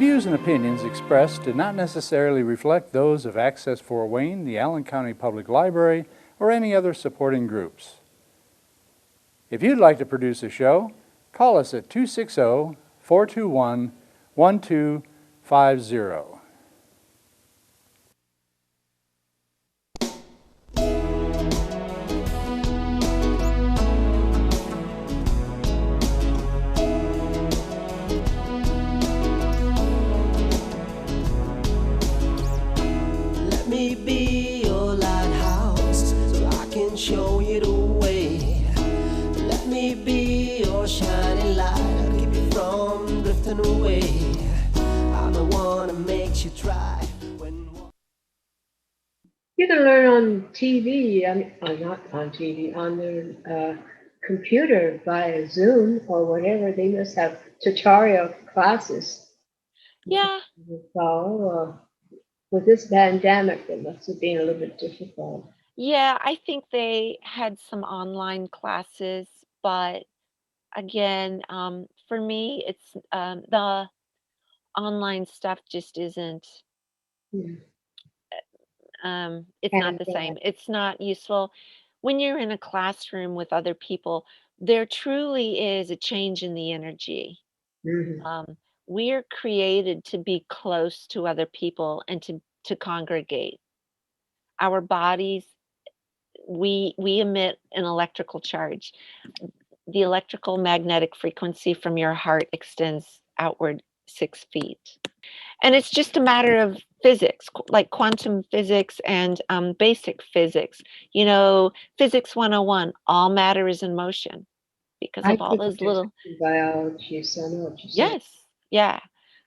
views and opinions expressed do not necessarily reflect those of Access Fort Wayne, the Allen County Public Library, or any other supporting groups. If you'd like to produce a show, call us at 260-421-1250. Let me be your lighthouse so I can show you the way. Let me be your shining light, I'll keep you from drifting away. I'm the one that makes you try when... You can learn on TV, not on TV, on their computer via Zoom or whatever. They must have tutorial classes. Yeah. So with this pandemic, it must have been a little bit difficult. Yeah, I think they had some online classes, but again, for me, it's the online stuff just isn't, Yeah. it's not the same. It's not useful. When you're in a classroom with other people, there truly is a change in the energy. Mhm. We're created to be close to other people and to congregate. Our bodies, we emit an electrical charge. The electrical magnetic frequency from your heart extends outward 6 feet. And it's just a matter of physics, like quantum physics and basic physics. You know, Physics 101, all matter is in motion because I of all took those little... biology, so I know what you're saying. Yes, yeah.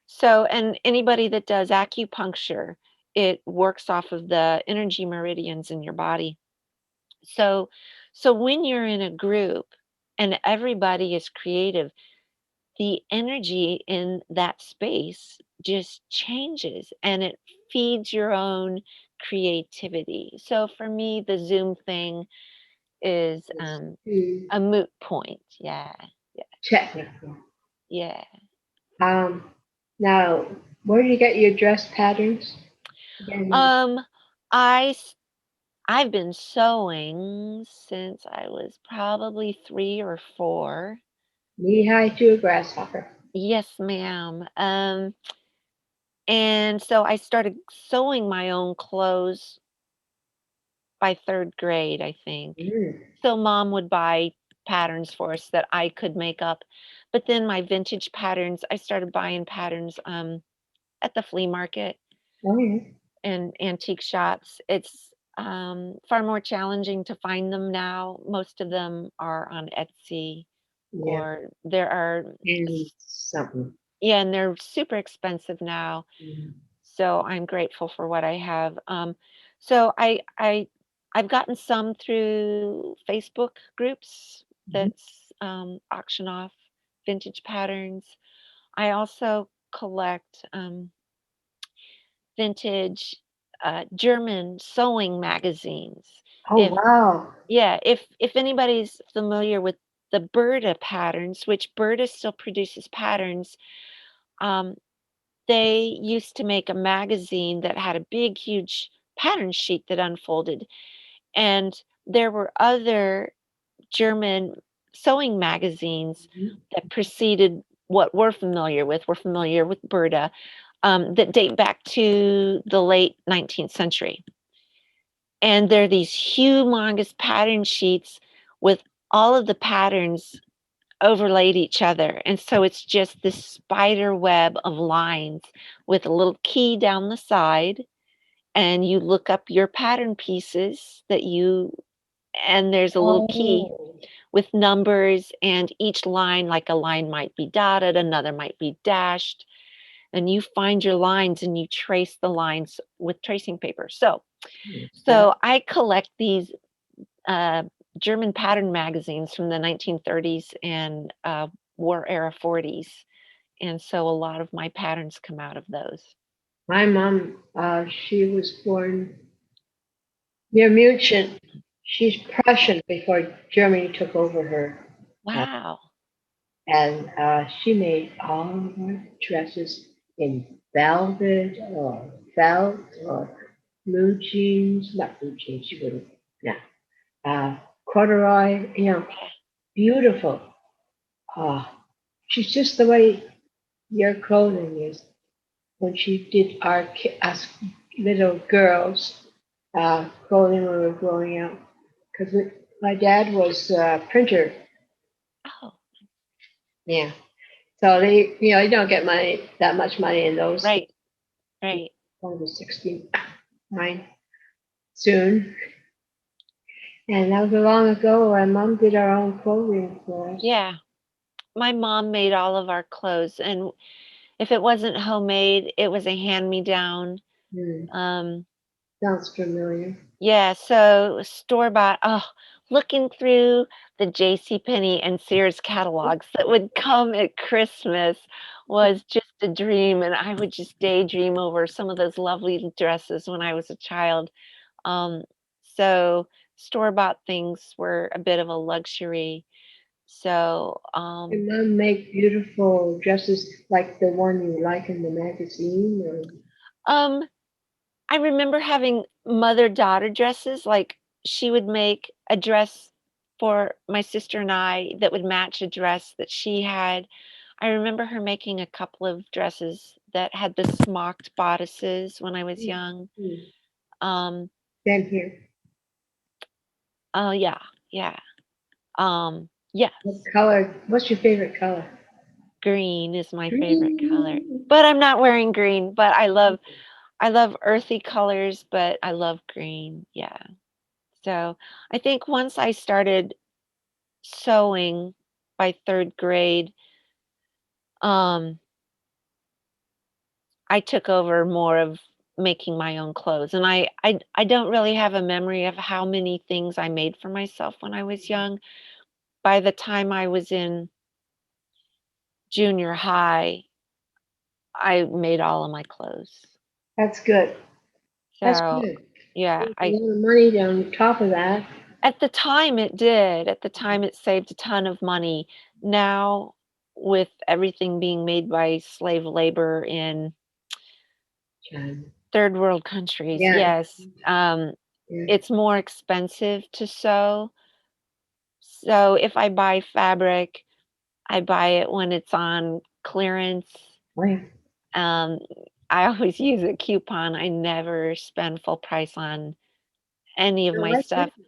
So, and anybody that does acupuncture, it works off of the energy meridians in your body. So when you're in a group and everybody is creative, the energy in that space just changes and it feeds your own creativity. So for me, the Zoom thing is a moot point. Yeah. Technical. Yeah. Now, where do you get your dress patterns? I've been sewing since I was probably 3 or 4. Knee high to a grasshopper. Yes, ma'am. And so I started sewing my own clothes by 3rd grade, I think. So mom would buy patterns for us that I could make up. But then my vintage patterns, I started buying patterns at the flea market and antique shops. It's far more challenging to find them now. Most of them are on Etsy, or there are something. Yeah, and they're super expensive now. So I'm grateful for what I have. So I've gotten some through Facebook groups that's auction off vintage patterns. I also collect vintage German sewing magazines. Wow. Yeah, if anybody's familiar with the Berta patterns, which Berta still produces patterns, they used to make a magazine that had a big, huge pattern sheet that unfolded. And there were other German sewing magazines that preceded what we're familiar with. We're familiar with Berta, that date back to the late 19th century. And there are these humongous pattern sheets with all of the patterns overlaid each other. And so it's just this spider web of lines with a little key down the side. And you look up your pattern pieces and there's a little key with numbers, and each line, like a line might be dotted, another might be dashed. And you find your lines and you trace the lines with tracing paper. So I collect these German pattern magazines from the 1930s and war era 40s. And so a lot of my patterns come out of those. My mom, she was born near Munich. She's Prussian before Germany took over her. Wow. And she made all of her dresses in velvet or felt or blue jeans, not blue jeans, you wouldn't, no, corduroy, beautiful. Uh, she's just the way your clothing is. When she did us little girls clothing when we were growing up, because my dad was a printer. Oh, Yeah. So they, you don't get money that much money in those days. right, right. One was 69 soon, and that was long ago. My mom did our own clothing for us. Yeah. My mom made all of our clothes, and if it wasn't homemade, it was a hand-me-down. Hmm. Um, Sounds familiar. yeah, so store-bought. Oh, looking through the J.C. Penney and Sears catalogs that would come at Christmas was just a dream, and I would just daydream over some of those lovely dresses when I was a child. Um, so store-bought things were a bit of a luxury. So, Did mom make beautiful dresses like the one you like in the magazine? Or um, I remember having mother-daughter dresses, like, she would make a dress for my sister and I that would match a dress that she had. I remember her making a couple of dresses that had the smocked bodices when I was young. hmm. Um, Same here. oh, yeah, yeah. Yes, What color? What's your favorite color? green is my favorite color, Green. but I'm not wearing green, but I love earthy colors, but I love green, yeah. So, I think once I started sewing by 3rd grade, um, I took over more of making my own clothes, and I don't really have a memory of how many things I made for myself when I was young. By the time I was in junior high, I made all of my clothes. That's good. That's So, good. yeah, There's a lot of money on top of that. at the time it did. At the time it saved a ton of money. Now, with everything being made by slave labor in China. 3rd world countries, Yeah, yes, yeah. it's more expensive to sew. So if I buy fabric, I buy it when it's on clearance. Oh, yeah. Um, I always use a coupon. I never spend full price on any of No, my that's stuff. it.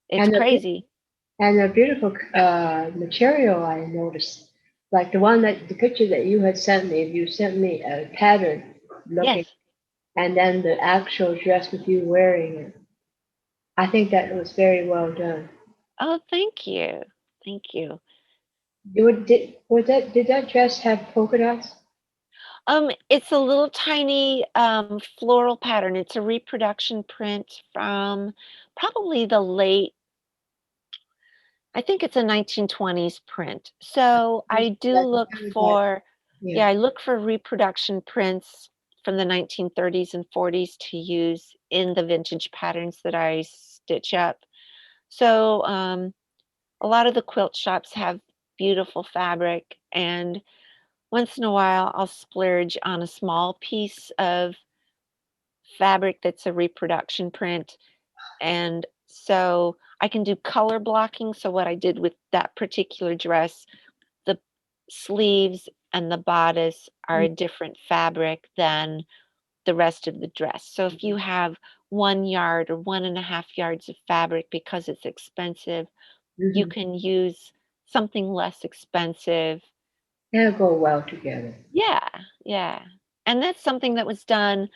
It's And crazy. the beautiful material I noticed, like the picture that you had sent me. You sent me a pattern looking, Yes. and then the actual dress with you wearing it. I think that was very well done. Oh, thank you. Thank you. Did that dress have polka dots? It's a little tiny floral pattern. It's a reproduction print from probably the late, I think it's a 1920s print. So I do That's look kind of like, for, yeah. yeah, I look for reproduction prints from the 1930s and 40s to use in the vintage patterns that I stitch up. So a lot of the quilt shops have beautiful fabric, and once in a while I'll splurge on a small piece of fabric that's a reproduction print. And so I can do color blocking. So what I did with that particular dress, the sleeves and the bodice are a different fabric than the rest of the dress. So if you have 1 yard or 1.5 yards of fabric, because it's expensive, you Mm-hmm. can use something less expensive. They'll go well together. Yeah, yeah. And that's something that was done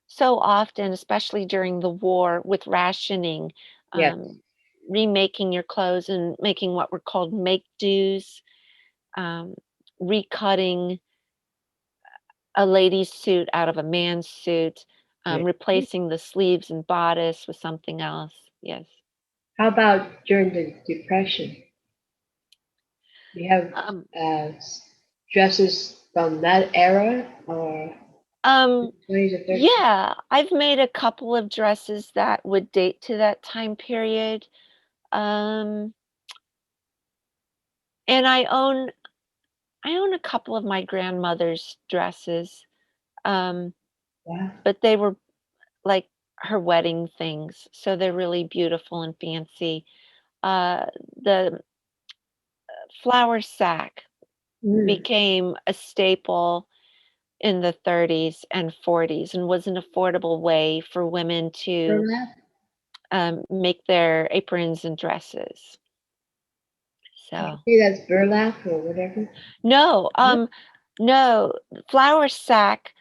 so often, especially during the war with rationing, Yes. um, remaking your clothes and making what were called make dos, um, recutting a lady's suit out of a man's suit, Yeah. replacing the sleeves and bodice with something else. Yes. How about during the Depression? You have Um, dresses from that era or um, 20s or 30s? yeah, I've made a couple of dresses that would date to that time period. Um, and I own a couple of my grandmother's dresses. Um, Wow. but they were like her wedding things, so they're really beautiful and fancy. Uh, the flour sack Mm. became a staple in the 30s and 40s and was an affordable way for women to Burlap? make their aprons and dresses. Did you So say that's burlap or whatever? no, What? no, flour sack.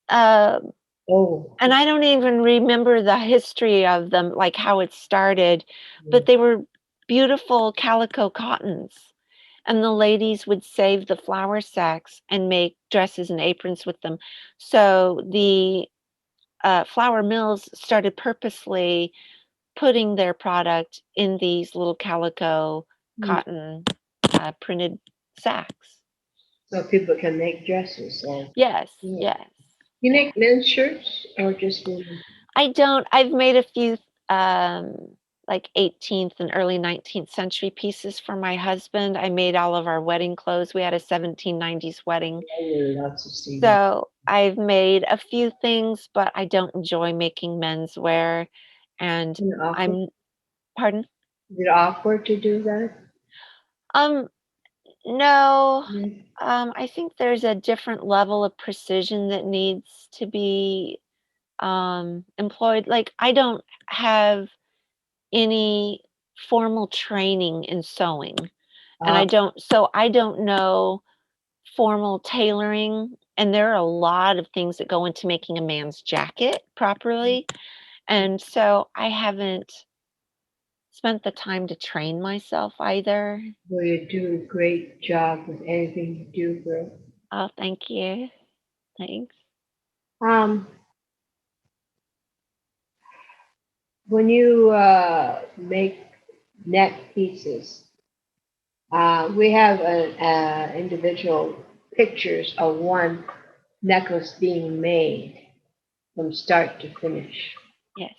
Uh, Oh, and I don't even remember the history of them, like how it started, yeah. but they were beautiful calico cottons. And the ladies would save the flour sacks and make dresses and aprons with them. So the flour mills started purposely putting their product in these little calico Mm. cotton printed sacks. So people can make dresses. Oh, Yes, yeah. yes, You yeah. make men's shirts or just women? I don't. I've made a few like 18th and early 19th century pieces for my husband. I made all of our wedding clothes. We had a 1790s wedding. I would love to see that. So I've made a few things, but I don't enjoy making menswear. And Isn't it awkward? I'm, pardon? Is it awkward to do that? Um, no. Yeah. I think there's a different level of precision that needs to be employed. Like I don't have any formal training in sewing, and Uh, I don't know formal tailoring, and there are a lot of things that go into making a man's jacket properly, and so I haven't spent the time to train myself either. well, you do a great job with anything you do, girl. Oh, thank you. Thanks. Um, when you make neck pieces, we have individual pictures of one necklace being made from start to finish. Yes.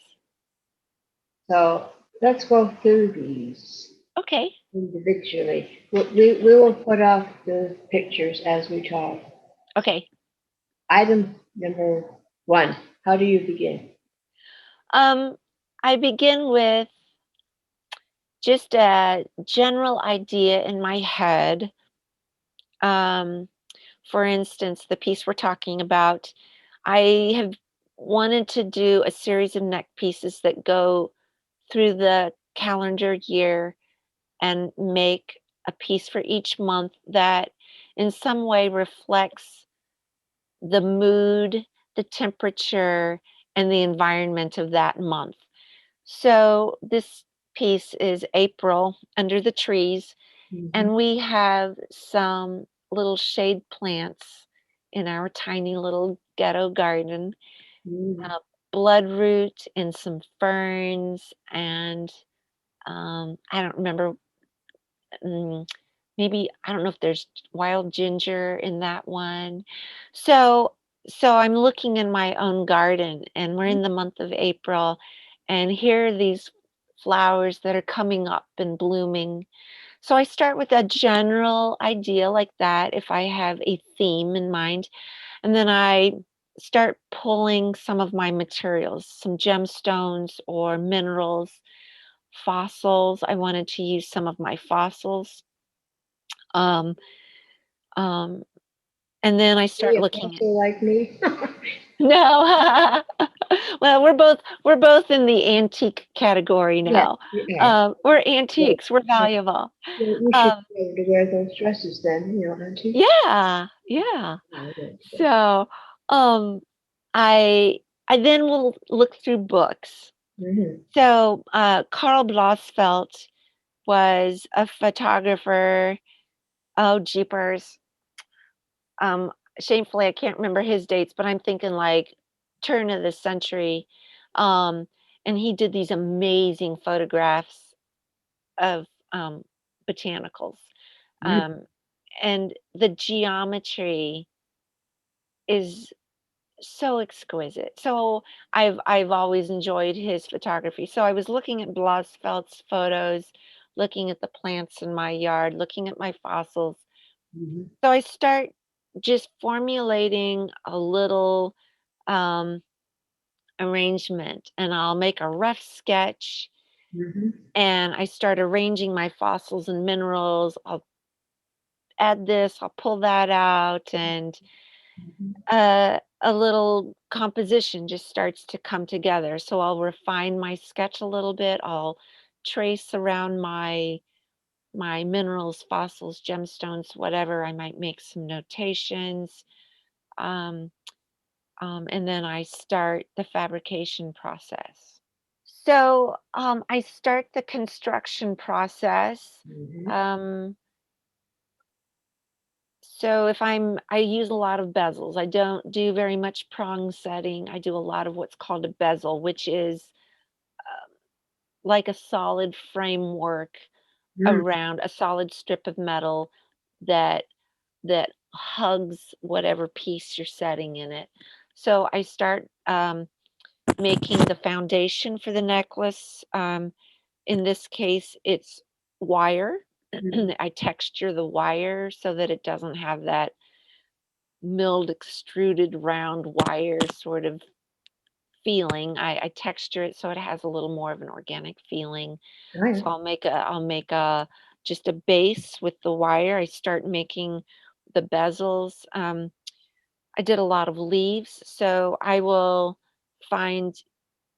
So let's go through these Okay. individually. We will put up the pictures as we talk. Okay. Item number one. How do you begin? Um, I begin with just a general idea in my head. Um, for instance, the piece we're talking about, I have wanted to do a series of neck pieces that go through the calendar year and make a piece for each month that in some way reflects the mood, the temperature, and the environment of that month. So this piece is April under the trees, Mhm. and we have some little shade plants in our tiny little ghetto garden, Mm. uh, bloodroot and some ferns, and I don't remember. mm, Maybe I don't know if there's wild ginger in that one. So I'm looking in my own garden, and we're in the month of April, and here are these flowers that are coming up and blooming. So I start with a general idea like that if I have a theme in mind, and then I start pulling some of my materials, some gemstones or minerals, fossils. I wanted to use some of my fossils. Um, um, and then I Be start a looking at fossil like me. no. Well, we're both in the antique category Yeah, now. you are. We're Yeah, antiques. We're yeah. valuable. Well, you should Um, be able to wear those dresses then, aren't you? yeah, yeah. Yeah, yeah. So, um, I I then will look through books. Mhm. So, Carl Blossfeld was a photographer. Oh, jeepers. Um, Shamefully, I can't remember his dates, but I'm thinking like turn of the century. Um, and he did these amazing photographs of botanicals. Mm. Um, and the geometry is so exquisite. So I've always enjoyed his photography. So I was looking at Blossfeld's photos, looking at the plants in my yard, looking at my fossils. Mhm. So I start just formulating a little arrangement, and I'll make a rough sketch, and I start arranging my fossils and minerals. I'll add this, I'll pull that out, and a little composition just starts to come together. So I'll refine my sketch a little bit. I'll trace around my minerals, fossils, gemstones, whatever. I might make some notations. Um, and then I start the fabrication process. So I start the construction process. Um, so if I use a lot of bezels. I don't do very much prong setting. I do a lot of what's called a bezel, which is like a solid framework around a solid strip of metal that hugs whatever piece you're setting in it. So I start making the foundation for the necklace. In this case, it's wire. I texture the wire so that it doesn't have that milled, extruded, round wire sort of feeling. I texture it so it has a little more of an organic feeling. So I'll make a just a base with the wire. I start making the bezels. I did a lot of leaves, so I will find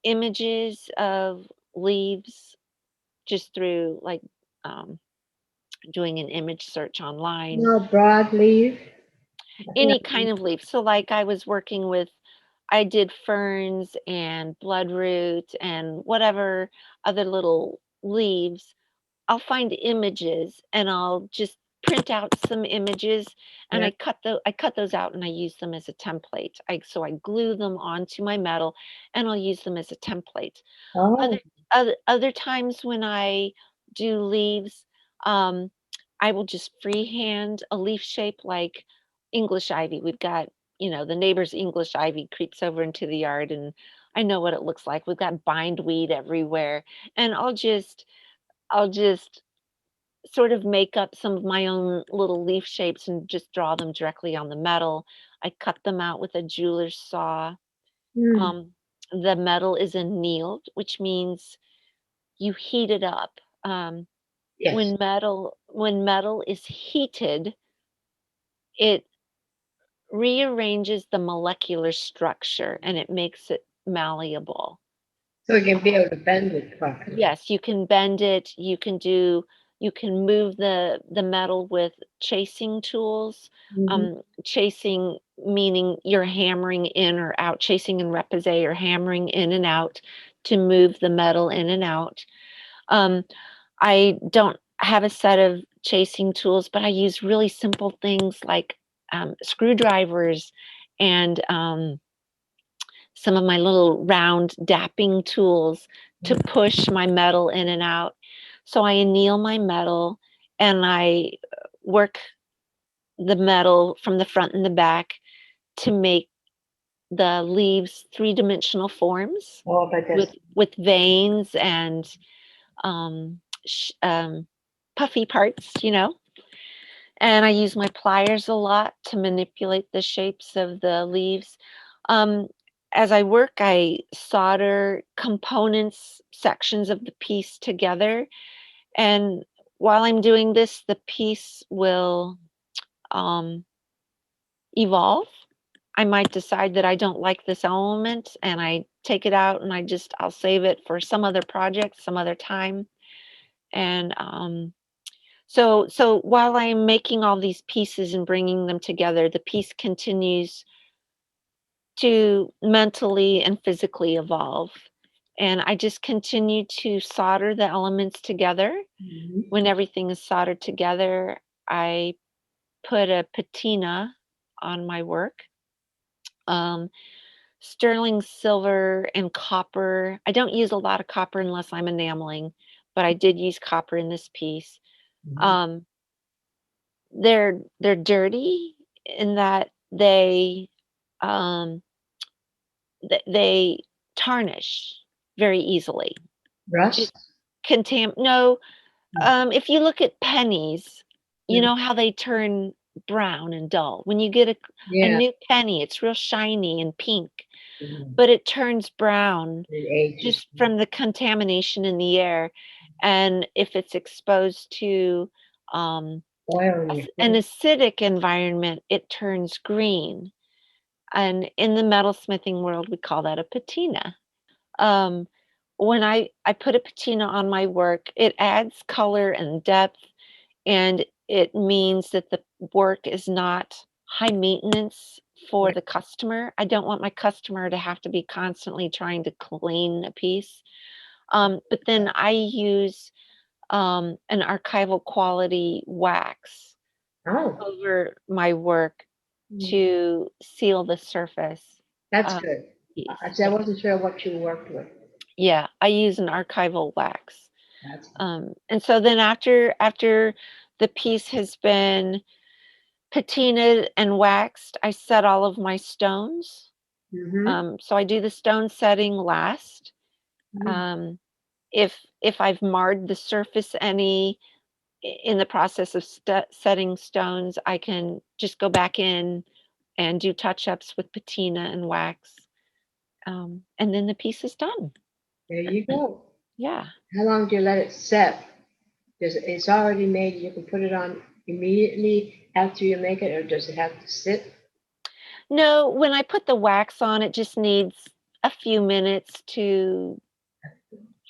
images of leaves just through like um, doing an image search online. No broadleaf. Any kind of leaf. So, like I was working with, I did ferns and bloodroot and whatever other little leaves. I'll find images and I'll just print out some images, and Yeah. I cut those out and I use them as a template. I glue them onto my metal and I'll use them as a template. Oh, Other times when I do leaves, um, I will just freehand a leaf shape like English ivy. We've got, the neighbor's English ivy creeps over into the yard, and I know what it looks like. We've got bindweed everywhere, and I'll just sort of make up some of my own little leaf shapes and just draw them directly on the metal. I cut them out with a jeweler's saw. mm, Um, the metal is annealed, which means you heat it up. yes. When metal is heated, it rearranges the molecular structure and it makes it malleable. So we can be able to bend it properly. Yes, you can bend it. You can move the metal with chasing tools. Chasing meaning you're hammering in or out. Chasing and repousse are hammering in and out to move the metal in and out. Um, I don't have a set of chasing tools, but I use really simple things like screwdrivers and some of my little round dapping tools to push my metal in and out. So I anneal my metal and I work the metal from the front and the back to make the leaves three-dimensional forms Oh, but that's with veins and um, sh- um, puffy parts. And I use my pliers a lot to manipulate the shapes of the leaves. Um, as I work, I solder components, sections of the piece together. And while I'm doing this, the piece will um, evolve. I might decide that I don't like this element and I take it out and I'll save it for some other project, some other time. And so while I'm making all these pieces and bringing them together, the piece continues to mentally and physically evolve. And I just continue to solder the elements together. When everything is soldered together, I put a patina on my work. Um, sterling silver and copper. I don't use a lot of copper unless I'm enameling, but I did use copper in this piece. Um, they're dirty in that um they tarnish very easily. rust. Just no, if you look at pennies, you know how they turn brown and dull. When you get a Yeah. new penny, it's real shiny and pink, Mhm. but it turns brown It ages. just from the contamination in the air. And if it's exposed to Oil in your an face. acidic environment, it turns green. And in the metalsmithing world, we call that a patina. Um, when I put a patina on my work, it adds color and depth, and it means that the work is not high maintenance for Right. the customer. I don't want my customer to have to be constantly trying to clean a piece. But then I use an archival quality wax Oh, over my work mm, to seal the surface that's of good. the piece. I said I wasn't sure what you worked with. Yeah, I use an archival wax. That's good. And so then after the piece has been patinaed and waxed, I set all of my stones. Mm-hmm. So I do the stone setting last. Mm. Um, if I've marred the surface any in the process of setting stones, I can just go back in and do touch ups with patina and wax, and then the piece is done. There you go. Yeah. How long do you let it set? Does it's already made? You can put it on immediately after you make it, or does it have to sit? No, when I put the wax on, it just needs a few minutes to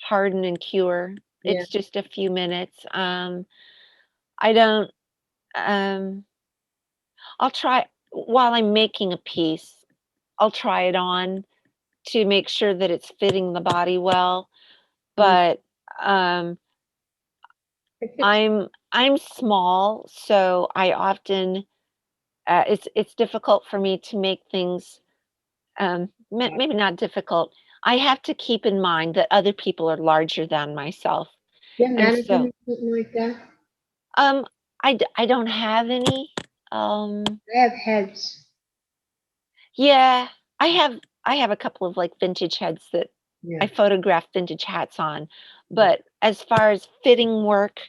harden and cure. Yeah. It's just a few minutes. I don't, um, I'll try while I'm making a piece, I'll try it on to make sure that it's fitting the body well. Mm. But um, It fits. I'm small, so I often it's difficult for me to make things. Maybe not difficult. I have to keep in mind that other people are larger than myself, Yeah, and mannequin so or something like that. um, I don't have any. Um, They have heads. yeah, I have I have a couple of like vintage heads that I Yeah. photograph vintage hats on, Yeah. but as far as fitting work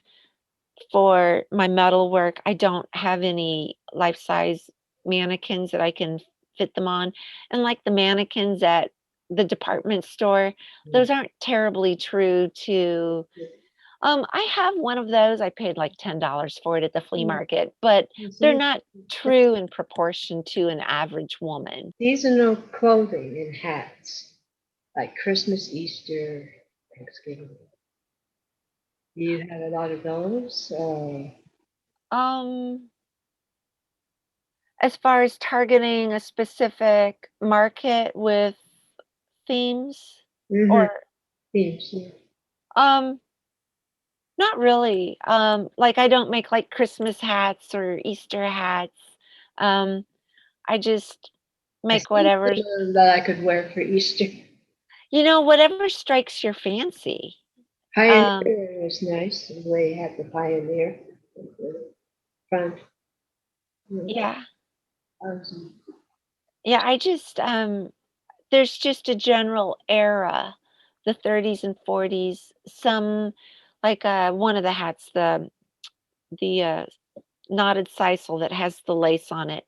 for my metal work, I don't have any life size mannequins that I can fit them on. And like the mannequins at the department store, those aren't terribly true to I have one of those. I paid like $10 for it at the flea Mm. market, but You they're see, not that's true in proportion to an average woman. seasonal clothing and hats like Christmas, Easter, Thanksgiving. Do you have a lot of those? Um, as far as targeting a specific market with themes Mm-hmm. or Themes. Yeah. um not really. Like I don't make like Christmas hats or Easter hats. Um, I just I make see whatever, some that I could wear for Easter. whatever strikes your fancy. Um, Pioneer was nice. The way you had the pioneer at the front. Yeah. yeah. Awesome. Yeah, I just there's just a general era, the 30s and 40s. Some like one of the hats, the knotted sisal that has the lace on it.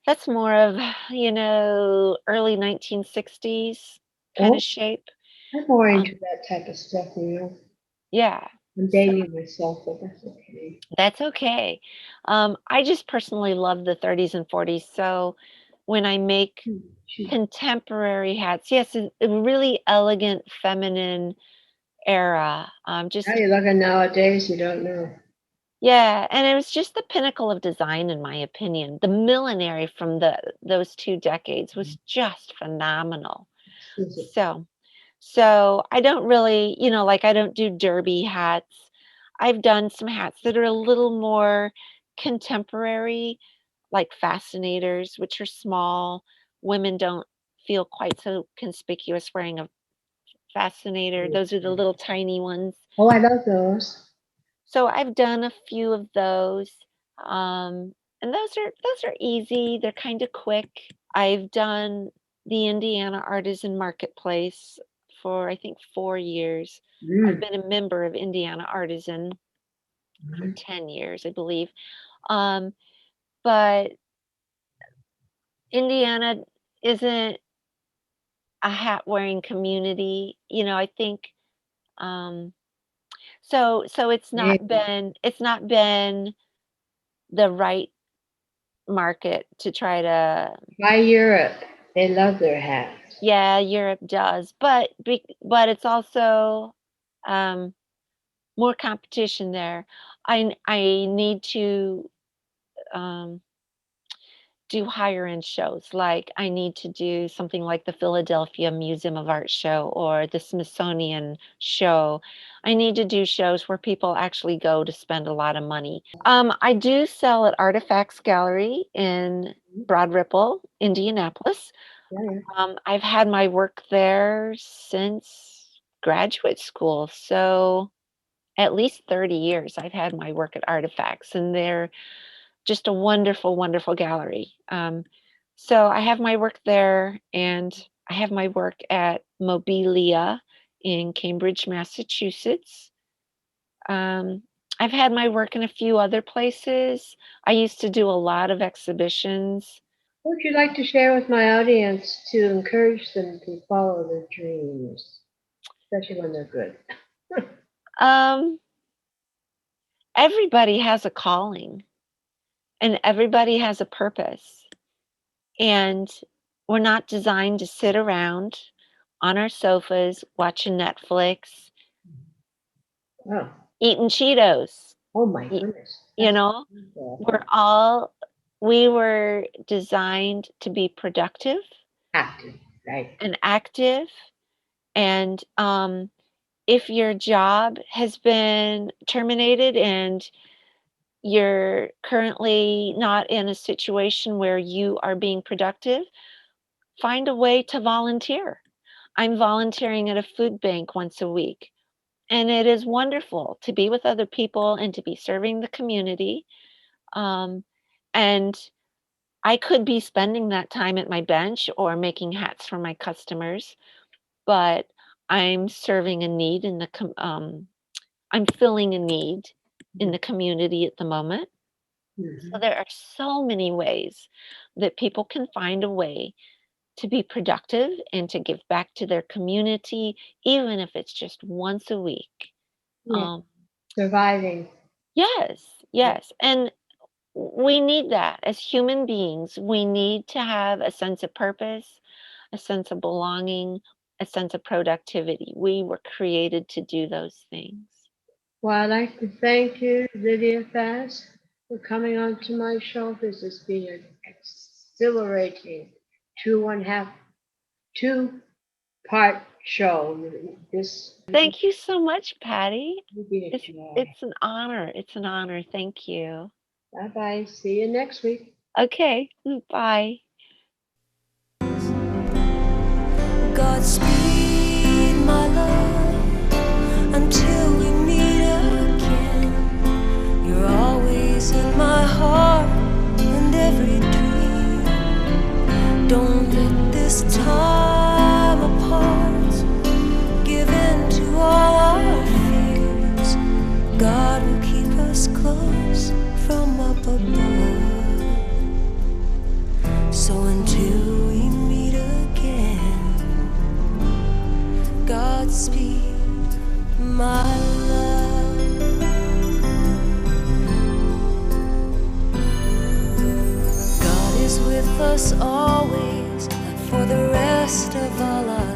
That's more of, early 1960s kind Oh, of shape. I'm more Um, into that type of stuff. yeah. I'm So dating myself, but that's okay. that's okay. I just personally love the 30s and 40s. So when I make Hmm, shoot. contemporary hats, yes, a really elegant, feminine era. Now Just you're looking nowadays, you don't know. yeah, and it was just the pinnacle of design, in my opinion. The millinery from those 2 decades was just phenomenal. Exquisite. So, so I don't really, like I don't do derby hats. I've done some hats that are a little more contemporary, like fascinators, which are small. Women don't feel quite so conspicuous wearing a fascinator. Those are the little tiny ones. Oh, I love those. So I've done a few of those. And those are easy. They're kind of quick. I've done the Indiana Artisan Marketplace for I think 4 years. I've Mm. been a member of Indiana Artisan for 10 years, I believe. Um, but Indiana isn't a hat-wearing community, I think, um, so Maybe. it's not been the right market to try to. By Europe, they love their hats. Yeah, Europe does, but it's also, um, more competition there. I need to, um do higher end shows. Like I need to do something like the Philadelphia Museum of Art show or the Smithsonian show. I need to do shows where people actually go to spend a lot of money. I do sell at Artifacts Gallery in Broad Ripple, Indianapolis. Yeah, yeah. I've had my work there since graduate school. So at least 30 years I've had my work at Artifacts, and they're just a wonderful, wonderful gallery. So I have my work there, and I have my work at Mobilia in Cambridge, Massachusetts. Um, I've had my work in a few other places. I used to do a lot of exhibitions. What would you like to share with my audience to encourage them to follow their dreams, especially when they're good? Um, Everybody has a calling, and everybody has a purpose. And we're not designed to sit around on our sofas watching Netflix, Oh, eating Cheetos. oh my Y- goodness. You That's know, wonderful. we were designed to be productive Active, right? and active. And if your job has been terminated and you're currently not in a situation where you are being productive, find a way to volunteer. I'm volunteering at a food bank once a week. And it is wonderful to be with other people and to be serving the community. Um, and I could be spending that time at my bench or making hats for my customers, but I'm serving a need I'm filling a need in the community at the moment. So Mm-hmm. there are so many ways that people can find a way to be productive and to give back to their community, even if it's just once a week. Yeah, Um, surviving. yes, yes. And we need that as human beings. We need to have a sense of purpose, a sense of belonging, a sense of productivity. We were created to do those things. Well, I'd like to thank you, Lydia Fast, for coming on to my show. This has been an exhilarating two-part show. This Thank you so much, Patty. will be a It's joy. it's an honor. It's an honor. Thank you. Bye bye. See you next week. Okay, bye. Godspeed, my love, until we meet again. You're always in my heart and every dream. Don't let this time apart give in to all our fears. God will keep us close from up above. So until we meet again, Godspeed, my love. God is with us always for the rest of all our